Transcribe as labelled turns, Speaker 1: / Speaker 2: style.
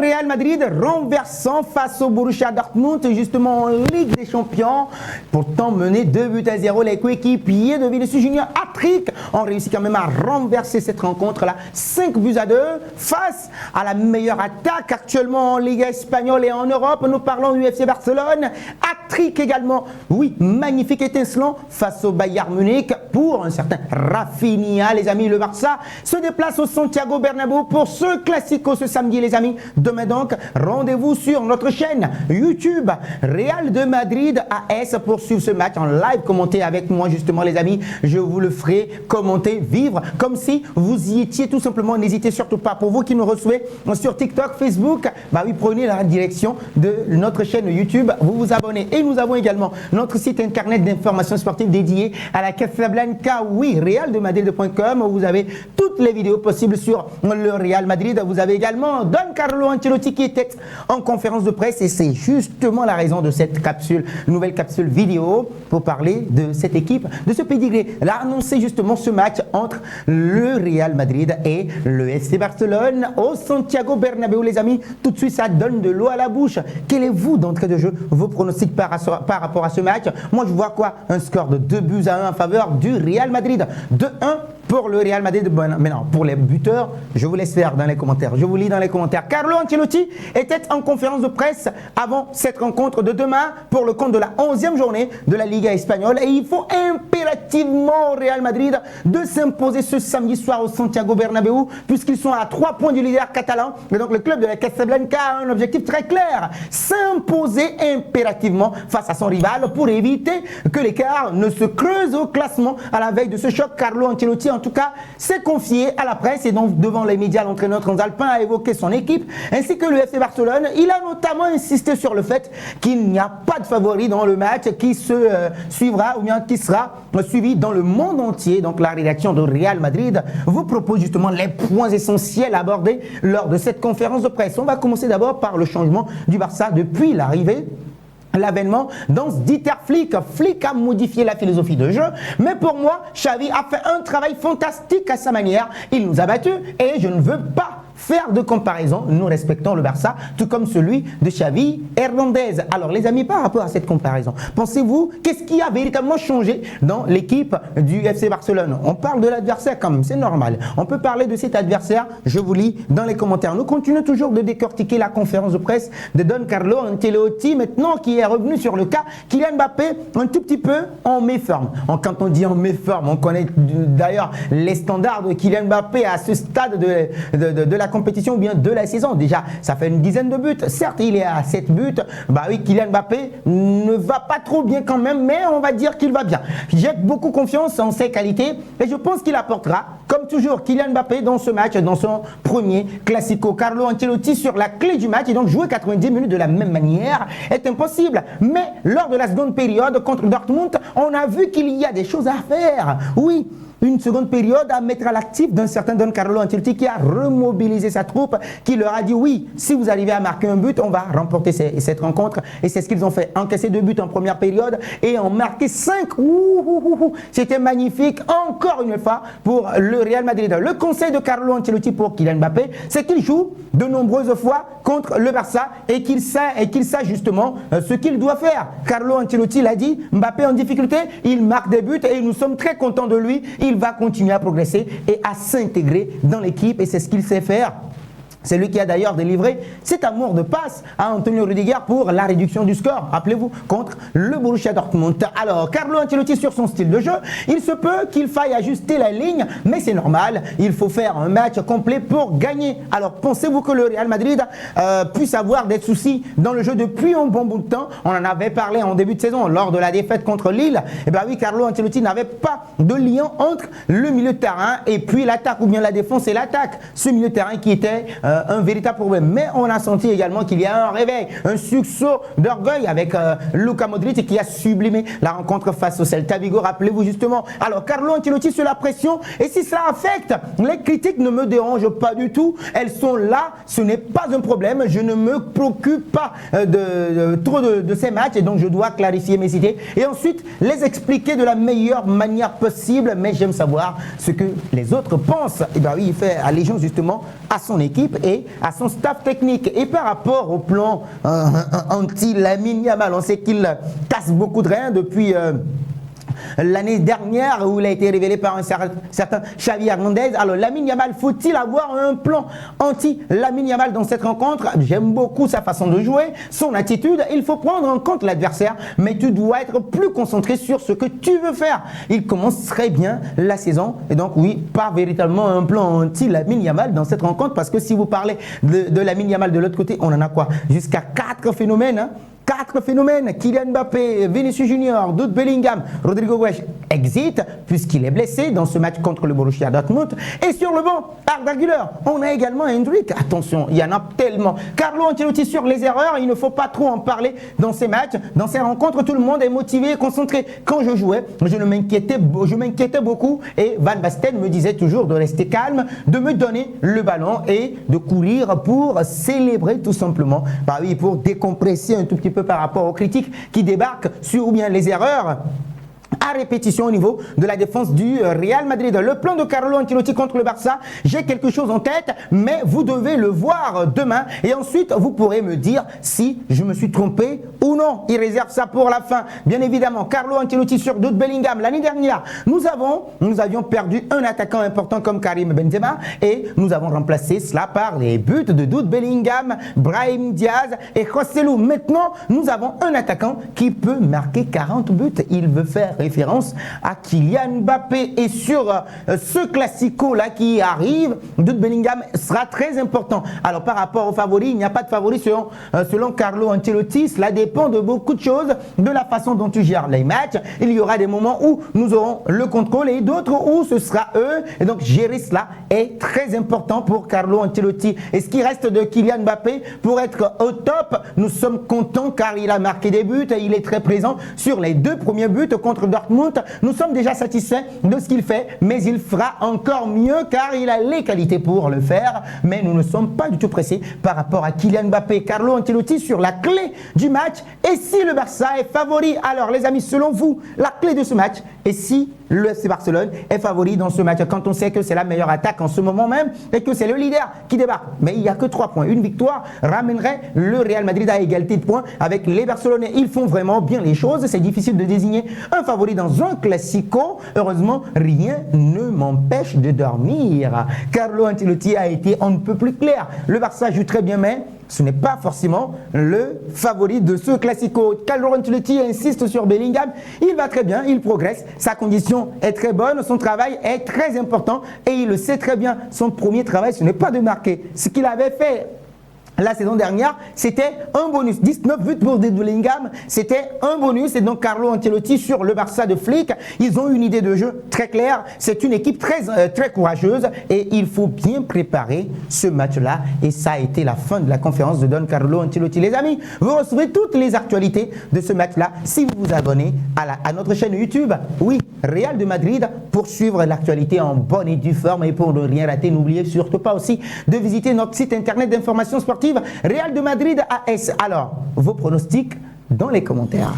Speaker 1: Real Madrid renversant face au Borussia Dortmund, justement en Ligue des Champions. Pourtant mené 2-0, les coéquipiers de Vinicius Junior hat-trick ont réussi quand même à renverser cette rencontre-là. 5-2 face à la meilleure attaque actuellement en Ligue espagnole et en Europe. Nous parlons du FC Barcelone. Hat-trick également, oui, magnifique étincelant face au Bayern Munich pour un certain Rafinha. Les amis, le Barça se déplace au Santiago Bernabéu pour ce classico ce samedi, les amis. Demain donc, rendez-vous sur notre chaîne YouTube Real de Madrid AS pour suivre ce match en live, commenter avec moi justement, les amis. Je vous le ferai commenter, vivre comme si vous y étiez tout simplement. N'hésitez surtout pas, pour vous qui nous recevez sur TikTok, Facebook, bah oui, prenez la direction de notre chaîne YouTube, vous vous abonnez. Et nous avons également notre site internet d'information sportive dédié à la Casablanca, oui, realdemadrid.com, où vous avez toutes les vidéos possibles sur le Real Madrid. Vous avez également Don Carlo Ancelotti qui était en conférence de presse et c'est justement la raison de cette capsule, nouvelle capsule vidéo pour parler de cette équipe, de ce pédigré. Elle a annoncé justement ce match entre le Real Madrid et le FC Barcelone au Santiago Bernabéu, les amis. Tout de suite, ça donne de l'eau à la bouche. Quel est vous d'entrée de jeu, vos pronostics par rapport à ce match? Moi, je vois quoi? Un score de 2-1 en faveur du Real Madrid. 2-1 pour le Real Madrid. Maintenant, pour les buteurs, je vous laisse faire dans les commentaires. Je vous lis dans les commentaires. Carlo Ancelotti était en conférence de presse avant cette rencontre de demain pour le compte de la 11e journée de la Liga espagnole. Et il faut impérativement au Real Madrid de s'imposer ce samedi soir au Santiago Bernabéu, puisqu'ils sont à 3 points du leader catalan. Et donc le club de la Casablanca a un objectif très clair: s'imposer impérativement face à son rival pour éviter que l'écart ne se creuse au classement à la veille de ce choc. Carlo Ancelotti, en tout cas, s'est confié à la presse et donc devant les médias, l'entraîneur transalpin a évoqué son équipe ainsi que le FC Barcelone. Il a notamment insisté sur le fait qu'il n'y a pas de favori dans le match qui se suivra ou bien qui sera suivi dans le monde entier. Donc la rédaction de Real Madrid vous propose justement les points essentiels abordés lors de cette conférence de presse. On va commencer d'abord par le changement du Barça depuis l'arrivée, l'avènement d'Dieter Flick. Flick a modifié la philosophie de jeu, mais pour moi, Xavi a fait un travail fantastique à sa manière. Il nous a battus et je ne veux pas faire de comparaison. Nous respectons le Barça, tout comme celui de Xavi Hernandez. Alors les amis, par rapport à cette comparaison, pensez-vous, qu'est-ce qui a véritablement changé dans l'équipe du FC Barcelone? On parle de l'adversaire quand même, c'est normal. On peut parler de cet adversaire, je vous lis dans les commentaires. Nous continuons toujours de décortiquer la conférence de presse de Don Carlo Ancelotti, maintenant qui est revenu sur le cas Kylian Mbappé un tout petit peu en méforme. Quand on dit en méforme, on connaît d'ailleurs les standards de Kylian Mbappé à ce stade de la compétition ou bien de la saison. Déjà, ça fait une dizaine de buts. Certes, il est à 7 buts. Bah oui, Kylian Mbappé ne va pas trop bien quand même, mais on va dire qu'il va bien. J'ai beaucoup confiance en ses qualités et je pense qu'il apportera, comme toujours, Kylian Mbappé dans ce match, dans son premier classico. Carlo Ancelotti sur la clé du match et donc jouer 90 minutes de la même manière est impossible. Mais lors de la seconde période contre Dortmund, on a vu qu'il y a des choses à faire. Oui, une seconde période à mettre à l'actif d'un certain Don Carlo Ancelotti qui a remobilisé sa troupe, qui leur a dit oui, si vous arrivez à marquer un but, on va remporter cette rencontre. Et c'est ce qu'ils ont fait. Encaisser 2 buts en première période et en marquer 5. C'était magnifique encore une fois pour le Real Madrid. Le conseil de Carlo Ancelotti pour Kylian Mbappé, c'est qu'il joue de nombreuses fois contre le Barça et qu'il sache justement ce qu'il doit faire. Carlo Ancelotti l'a dit, Mbappé en difficulté, il marque des buts et nous sommes très contents de lui. Il va continuer à progresser et à s'intégrer dans l'équipe et c'est ce qu'il sait faire. C'est lui qui a d'ailleurs délivré cet amour de passe à Antonio Rudiger pour la réduction du score, rappelez-vous, contre le Borussia Dortmund. Alors, Carlo Ancelotti sur son style de jeu, il se peut qu'il faille ajuster la ligne, mais c'est normal, il faut faire un match complet pour gagner. Alors, pensez-vous que le Real Madrid puisse avoir des soucis dans le jeu depuis un bon bout de temps? On en avait parlé en début de saison, lors de la défaite contre Lille. Et bien oui, Carlo Ancelotti n'avait pas de lien entre le milieu de terrain et puis l'attaque, ou bien la défense et l'attaque. Ce milieu de terrain qui était un véritable problème. Mais on a senti également qu'il y a un réveil, un sursaut d'orgueil avec Luka Modric qui a sublimé la rencontre face au Celta Vigo. Rappelez-vous justement. Alors Carlo Ancelotti sur la pression, et si cela affecte, les critiques ne me dérangent pas du tout. Elles sont là, ce n'est pas un problème. Je ne me préoccupe pas trop de ces matchs et donc je dois clarifier mes idées et ensuite les expliquer de la meilleure manière possible. Mais j'aime savoir ce que les autres pensent. Et bien oui, il fait allégeance justement à son équipe et à son staff technique. Et par rapport au plan anti-Lamine Yamal, on sait qu'il casse beaucoup de reins depuis l'année dernière où il a été révélé par un certain Xavi Hernandez. Alors Lamine Yamal, faut-il avoir un plan anti-Lamine Yamal dans cette rencontre? J'aime beaucoup sa façon de jouer, son attitude. Il faut prendre en compte l'adversaire, mais tu dois être plus concentré sur ce que tu veux faire. Il commence très bien la saison et donc oui, pas véritablement un plan anti-Lamine Yamal dans cette rencontre, parce que si vous parlez de Lamine Yamal de l'autre côté, on en a quoi? Jusqu'à 4 phénomènes, hein? 4 phénomènes, Kylian Mbappé, Vinicius Junior, Jude Bellingham, Rodrigo Goes exit puisqu'il est blessé dans ce match contre le Borussia Dortmund. Et sur le banc, Arda Güler, on a également Hendrick. Attention, il y en a tellement. Carlo Ancelotti sur les erreurs, il ne faut pas trop en parler dans ces matchs, dans ces rencontres. Tout le monde est motivé et concentré. Quand je jouais, je m'inquiétais beaucoup et Van Basten me disait toujours de rester calme, de me donner le ballon et de courir pour célébrer tout simplement. Bah oui, pour décompresser un tout petit peu par rapport aux critiques qui débarquent sur ou bien les erreurs à répétition au niveau de la défense du Real Madrid. Le plan de Carlo Ancelotti contre le Barça, j'ai quelque chose en tête, mais vous devez le voir demain et ensuite vous pourrez me dire si je me suis trompé ou non. Il réserve ça pour la fin. Bien évidemment, Carlo Ancelotti sur Jude Bellingham. L'année dernière, nous avions perdu un attaquant important comme Karim Benzema et nous avons remplacé cela par les buts de Jude Bellingham, Brahim Diaz et Joselu. Maintenant, nous avons un attaquant qui peut marquer 40 buts. Il veut faire référence à Kylian Mbappé et sur ce classico là qui arrive, Jude Bellingham sera très important. Alors par rapport aux favoris, il n'y a pas de favoris selon Carlo Ancelotti. Cela dépend de beaucoup de choses, de la façon dont tu gères les matchs. Il y aura des moments où nous aurons le contrôle et d'autres où ce sera eux. Et donc gérer cela est très important pour Carlo Ancelotti. Et ce qui reste de Kylian Mbappé pour être au top, nous sommes contents car il a marqué des buts et il est très présent sur les 2 premiers buts contre Dortmund. Nous sommes déjà satisfaits de ce qu'il fait, mais il fera encore mieux car il a les qualités pour le faire. Mais nous ne sommes pas du tout pressés par rapport à Kylian Mbappé. Carlo Ancelotti sur la clé du match. Et si le Barça est favori, alors les amis, selon vous, la clé de ce match, et si le FC Barcelone est favori dans ce match, quand on sait que c'est la meilleure attaque en ce moment même et que c'est le leader qui débarque. Mais il n'y a que 3 points. Une victoire ramènerait le Real Madrid à égalité de points avec les Barcelonais. Ils font vraiment bien les choses. C'est difficile de désigner un favori dans un classico. Heureusement, rien ne m'empêche de dormir. Carlo Ancelotti a été on ne peut plus clair. Le Barça joue très bien, mais ce n'est pas forcément le favori de ce classico. Carlo Ancelotti insiste sur Bellingham. Il va très bien, il progresse. Sa condition est très bonne, son travail est très important et il le sait très bien. Son premier travail, ce n'est pas de marquer. Ce qu'il avait fait la saison dernière, c'était un bonus. 19 buts pour Bellingham, c'était un bonus. Et donc Carlo Ancelotti sur le Barça de Flick, ils ont une idée de jeu très claire. C'est une équipe très courageuse et il faut bien préparer ce match-là. Et ça a été la fin de la conférence de Don Carlo Ancelotti. Les amis, vous recevez toutes les actualités de ce match-là si vous vous abonnez à notre chaîne YouTube. Oui, Real de Madrid, pour suivre l'actualité en bonne et due forme et pour ne rien rater, n'oubliez surtout pas aussi de visiter notre site internet d'information sportive Real de Madrid AS. Alors, vos pronostics dans les commentaires.